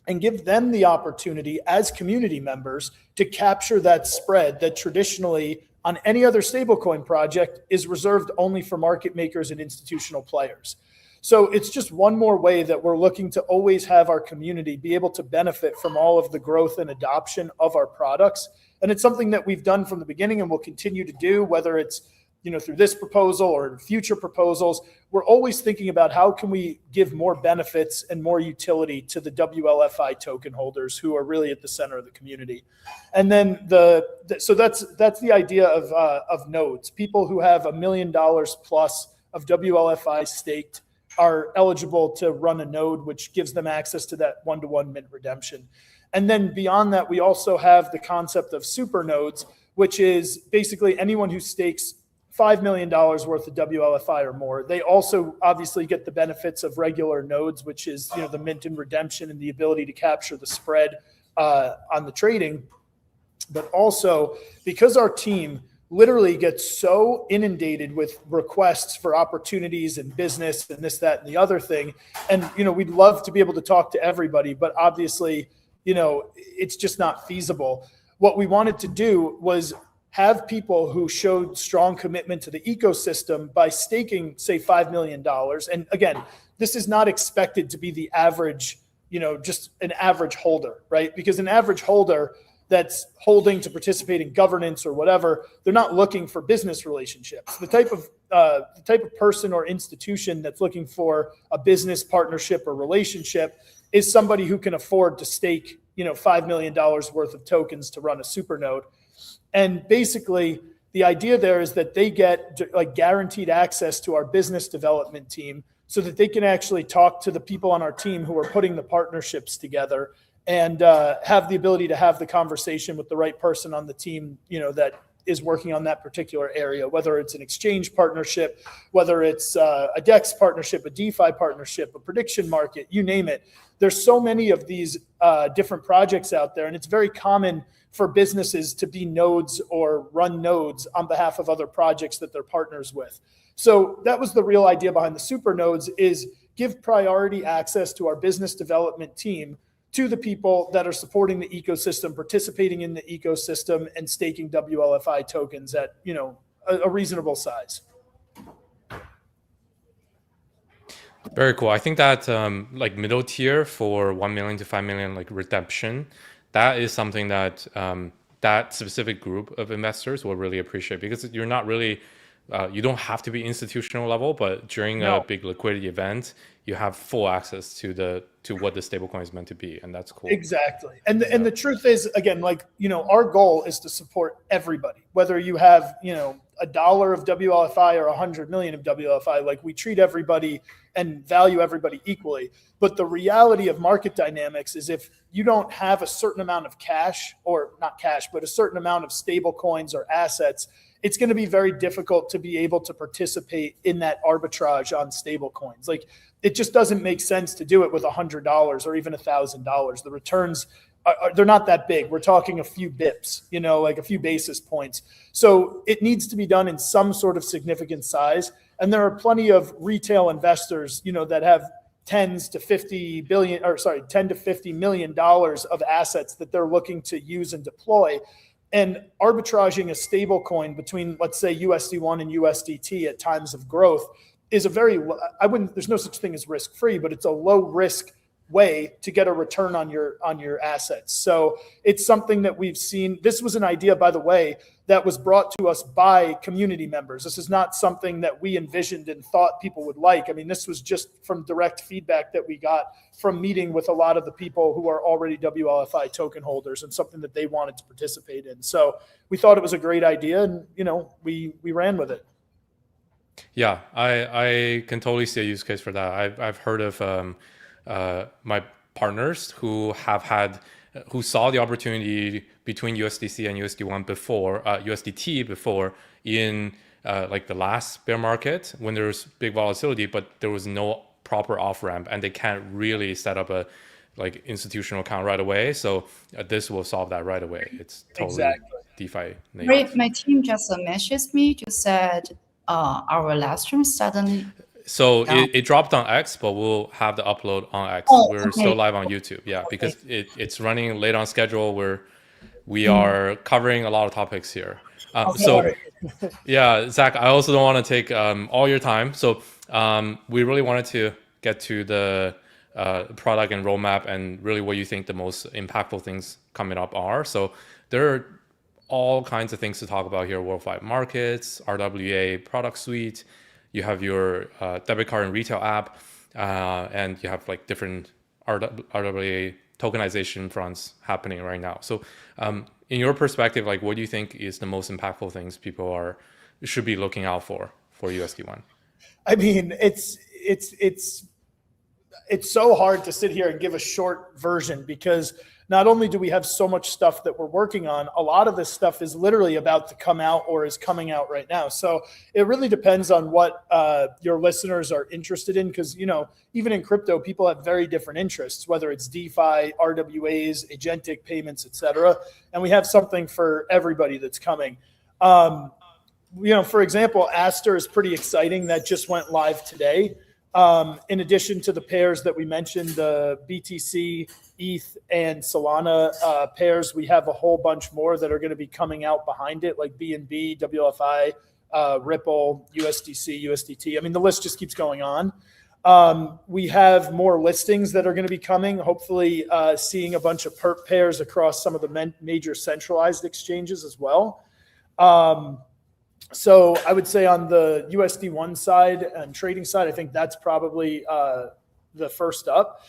and give them the opportunity as community members to capture that spread that traditionally on any other stablecoin project is reserved only for market makers and institutional players. So it's just one more way that we're looking to always have our community be able to benefit from all of the growth and adoption of our products. And it's something that we've done from the beginning and will continue to do, whether it's through this proposal or future proposals. We're always thinking about how can we give more benefits and more utility to the WLFI token holders who are really at the center of the community. And then so that's the idea of nodes. People who have $1 million plus of WLFI staked are eligible to run a node, which gives them access to that one-to-one mint redemption. And then beyond that, we also have the concept of super nodes, which is basically anyone who stakes $5 million worth of WLFI or more. They also obviously get the benefits of regular nodes, which is the mint and redemption and the ability to capture the spread on the trading. But also because our team literally gets so inundated with requests for opportunities and business and this, that, and the other thing. And, we'd love to be able to talk to everybody, but obviously, it's just not feasible. What we wanted to do was have people who showed strong commitment to the ecosystem by staking, say, $5 million. And again, this is not expected to be the average, just an average holder, right? Because an average holder that's holding to participate in governance or whatever, they're not looking for business relationships. The type of person or institution that's looking for a business partnership or relationship is somebody who can afford to stake, $5 million worth of tokens to run a supernode. And basically, the idea there is that they get guaranteed access to our business development team so that they can actually talk to the people on our team who are putting the partnerships together and have the ability to have the conversation with the right person on the team, that is working on that particular area, whether it's an exchange partnership, whether it's a DEX partnership, a DeFi partnership, a prediction market, you name it. There's so many of these different projects out there, and it's very common for businesses to be nodes or run nodes on behalf of other projects that they're partners with. So that was the real idea behind the super nodes, is give priority access to our business development team to the people that are supporting the ecosystem, participating in the ecosystem, and staking WLFI tokens at a reasonable size. Very cool. I think that middle tier for 1 million to 5 million redemption, that is something that that specific group of investors will really appreciate, because you're not really you don't have to be institutional level, but during a big liquidity event, you have full access to what the stablecoin is meant to be, and that's cool. Exactly. And the truth is, again, our goal is to support everybody, whether you have $1 of WLFI or 100 million of WLFI. We treat everybody and value everybody equally. But the reality of market dynamics is, if you don't have a certain amount of cash, or not cash, but a certain amount of stable coins or assets, it's going to be very difficult to be able to participate in that arbitrage on stable coins. It just doesn't make sense to do it with $100 or even $1,000. The returns they're not that big. We're talking a few bips, a few basis points. So it needs to be done in some sort of significant size. And there are plenty of retail investors, that have $10 to $50 million of assets that they're looking to use and deploy. And arbitraging a stable coin between, let's say, USD1 and USDT at times of growth is there's no such thing as risk-free, but it's a low risk way to get a return on your assets. So it's something that we've seen. This was an idea, by the way, that was brought to us by community members. This is not something that we envisioned and thought people would like. I mean, this was just from direct feedback that we got from meeting with a lot of the people who are already WLFI token holders, and something that they wanted to participate in. So we thought it was a great idea, and we ran with it. Yeah, I can totally see a use case for that. I've heard of my partners who saw the opportunity between USDC and USD1 before USDT before in the last bear market, when there was big volatility, but there was no proper off ramp, and they can't really set up a like institutional account right away. So this will solve that right away. It's totally Exactly. DeFi native. Great. My team just messaged me, just said our live stream suddenly. So Yeah. it dropped on X, but we'll have the upload on X. Oh, We're okay. still live on YouTube. Yeah, because it's running late on schedule. We are covering a lot of topics here. So yeah, Zach, I also don't want to take all your time. So we really wanted to get to the product and roadmap and really what you think the most impactful things coming up are. So there are all kinds of things to talk about here: worldwide markets, RWA product suite. You have your debit card and retail app, and you have like different RWA tokenization fronts happening right now. So in your perspective, like what do you think is the most impactful things people should be looking out for USD1? I mean, it's so hard to sit here and give a short version because not only do we have so much stuff that we're working on, a lot of this stuff is literally about to come out or is coming out right now. So it really depends on what your listeners are interested in because, you know, even in crypto, people have very different interests, whether it's DeFi, RWAs, agentic payments, etc. And we have something for everybody that's coming. You know, for example, Aster is pretty exciting. That just went live today. In addition to the pairs that we mentioned, the BTC, ETH, and Solana pairs, we have a whole bunch more that are going to be coming out behind it, like BNB, WFI, Ripple, USDC, USDT. I mean, the list just keeps going on. We have more listings that are going to be coming, hopefully seeing a bunch of perp pairs across some of the major centralized exchanges as well. So I would say on the USD1 side and trading side, I think that's probably the first up.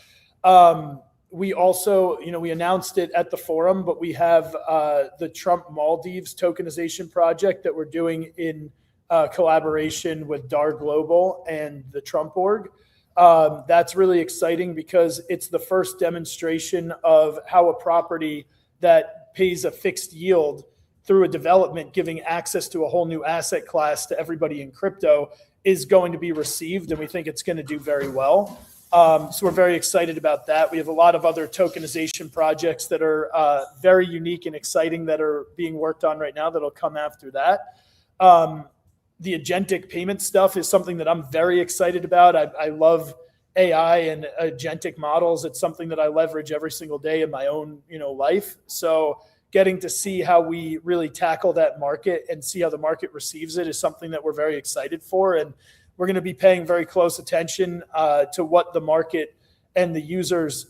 We also, you know, we announced it at the forum, but we have the Trump Maldives tokenization project that we're doing in collaboration with DAR Global and the Trump org. That's really exciting because it's the first demonstration of how a property that pays a fixed yield through a development giving access to a whole new asset class to everybody in crypto is going to be received, and we think it's going to do very well. So we're very excited about that. We have a lot of other tokenization projects that are very unique and exciting that are being worked on right now that'll come after that. The agentic payment stuff is something that I'm very excited about. I love AI and agentic models. It's something that I leverage every single day in my own, you know, life. So getting to see how we really tackle that market and see how the market receives it is something that we're very excited for. And we're going to be paying very close attention to what the market and the users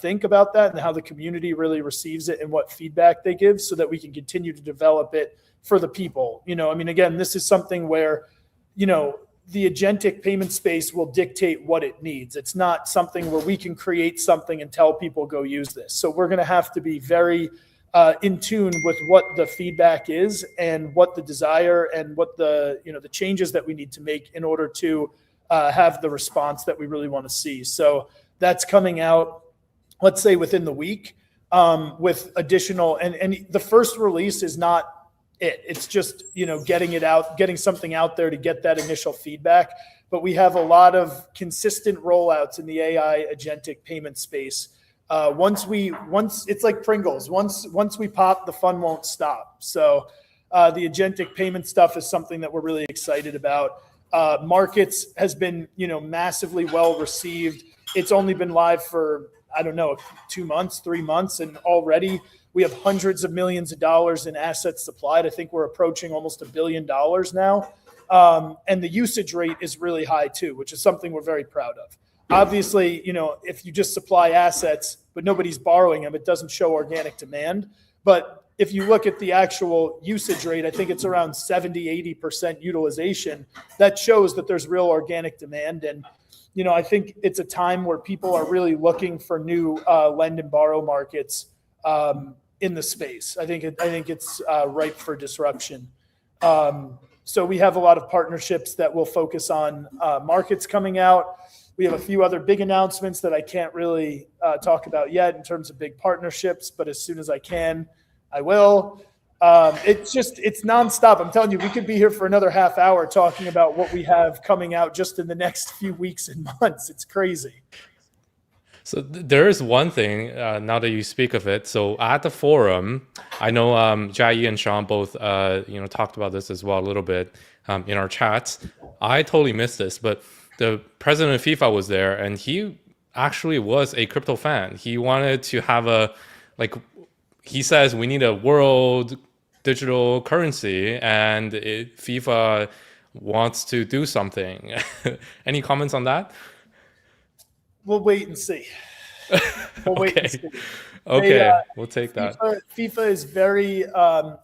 think about that and how the community really receives it and what feedback they give so that we can continue to develop it for the people. You know, I mean, again, this is something where, you know, the agentic payment space will dictate what it needs. It's not something where we can create something and tell people go use this. So we're going to have to be very in tune with what the feedback is and what the desire and what the, you know, the changes that we need to make in order to have the response that we really want to see. So that's coming out, let's say within the week, with additional, and the first release is not it's just, you know, getting it out, getting something out there to get that initial feedback. But we have a lot of consistent rollouts in the AI agentic payment space. Once it's like Pringles. Once we pop, the fun won't stop. So the agentic payment stuff is something that we're really excited about. Markets has been, you know, massively well received. It's only been live for, I don't know, 2 months, 3 months, and already we have hundreds of millions of dollars in assets supplied. I think we're approaching almost $1 billion now. And the usage rate is really high too, which is something we're very proud of. Obviously, you know, if you just supply assets, but nobody's borrowing them, it doesn't show organic demand. But if you look at the actual usage rate, I think it's around 70, 80% utilization. That shows that there's real organic demand. And, you know, I think it's a time where people are really looking for new lend and borrow markets in the space. I think it's ripe for disruption. So we have a lot of partnerships that will focus on markets coming out. We have a few other big announcements that I can't really talk about yet in terms of big partnerships, but as soon as I can, I will. It's nonstop. I'm telling you, we could be here for another half hour talking about what we have coming out just in the next few weeks and months. It's crazy. So there is one thing, now that you speak of it. So at the forum, I know Jia and Sean both talked about this as well a little bit in our chats. I totally missed this, but the president of FIFA was there, and he actually was a crypto fan. He wanted to have he says we need a world digital currency, and FIFA wants to do something. Any comments on that? We'll wait and see. We'll wait and see. Okay, we'll take that. FIFA is very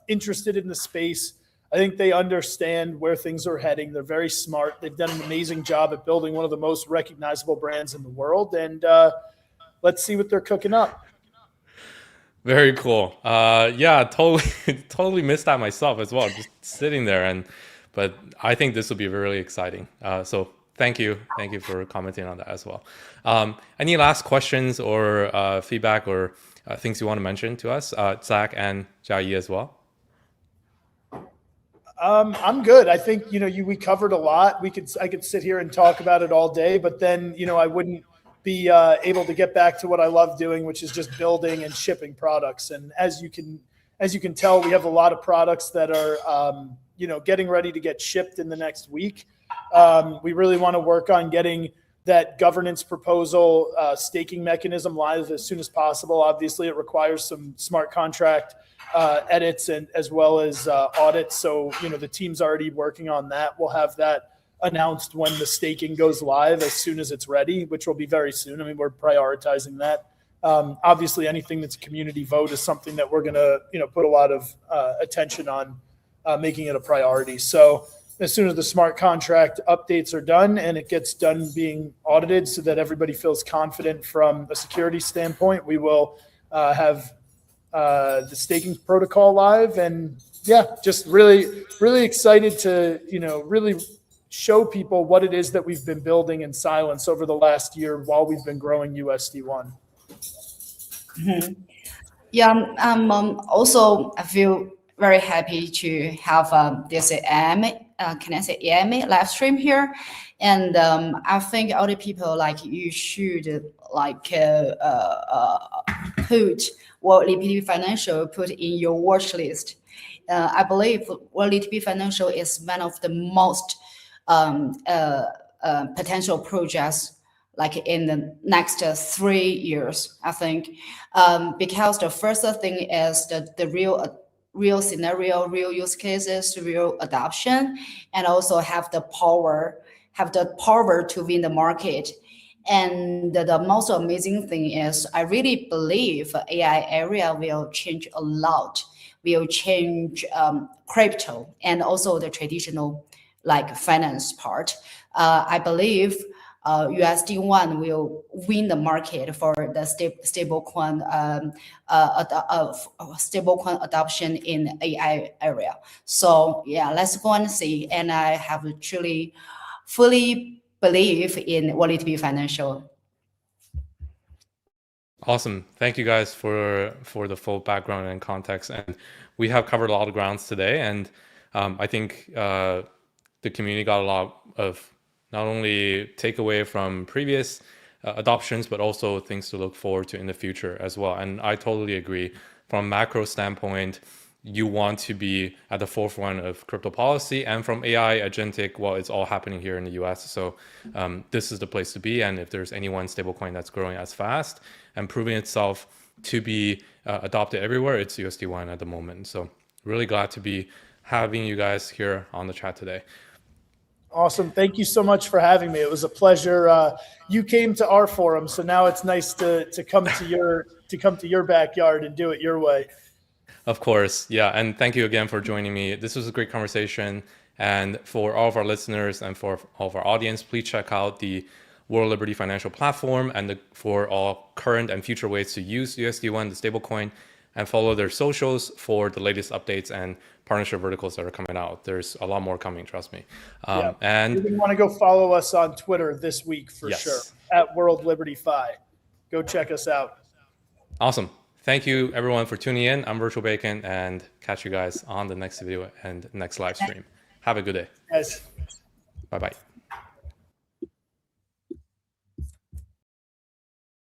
interested in the space. I think they understand where things are heading. They're very smart. They've done an amazing job at building one of the most recognizable brands in the world. And let's see what they're cooking up. Very cool. Yeah, totally missed that myself as well. Just sitting there, but I think this will be really exciting. So thank you for commenting on that as well. Any last questions or feedback or things you want to mention to us, Zach and Jia as well? I'm good. I think we covered a lot. I could sit here and talk about it all day, but then I wouldn't be able to get back to what I love doing, which is just building and shipping products. And as you can tell, we have a lot of products that are getting ready to get shipped in the next week. We really want to work on getting that governance proposal staking mechanism live as soon as possible. Obviously, it requires some smart contract edits and as well as audits. So, the team's already working on that. We'll have that announced when the staking goes live as soon as it's ready, which will be very soon. I mean, we're prioritizing that. Obviously, anything that's a community vote is something that we're going to, put a lot of attention on making it a priority. So as soon as the smart contract updates are done and it gets done being audited so that everybody feels confident from a security standpoint, we will have the staking protocol live. And yeah, just really, really excited to, really show people what it is that we've been building in silence over the last year while we've been growing USD1. Mm-hmm. Yeah, also I feel very happy to have this AMA, can I say AMA live stream here, and I think other people like you should put World Liquidity Financial put in your watch list. I believe World Liquidity Financial is one of the most potential projects like in the next 3 years, I think, because the first thing is the real scenario, real use cases, real adoption, and also have the power to win the market. And the most amazing thing is I really believe AI area will change a lot, will change crypto and also the traditional like finance part. I believe USD1 will win the market for the stablecoin adoption in AI area. So yeah, let's go and see. And I have truly fully believe in World Liquidity Financial. Awesome. Thank you guys for the full background and context. And we have covered a lot of grounds today. And I think the community got a lot of not only takeaway from previous adoptions, but also things to look forward to in the future as well. And I totally agree. From a macro standpoint, you want to be at the forefront of crypto policy, and from AI, agentic, well, it's all happening here in the US. So this is the place to be. And if there's any one stablecoin that's growing as fast and proving itself to be adopted everywhere, it's USD1 at the moment. So really glad to be having you guys here on the chat today. Awesome. Thank you so much for having me. It was a pleasure. You came to our forum, so now it's nice to come to your backyard and do it your way. Of course. Yeah. And thank you again for joining me. This was a great conversation. And for all of our listeners and for all of our audience, please check out the World Liberty Financial platform and for all current and future ways to use USD1, the stablecoin, and follow their socials for the latest updates and partnership verticals that are coming out. There's a lot more coming, trust me. And you're going to want to go follow us on Twitter this week for sure, at World Liberty Fi. Go check us out. Awesome. Thank you everyone for tuning in. I'm Virtual Bacon, and catch you guys on the next video and next live stream. Have a good day. Yes. Bye-bye.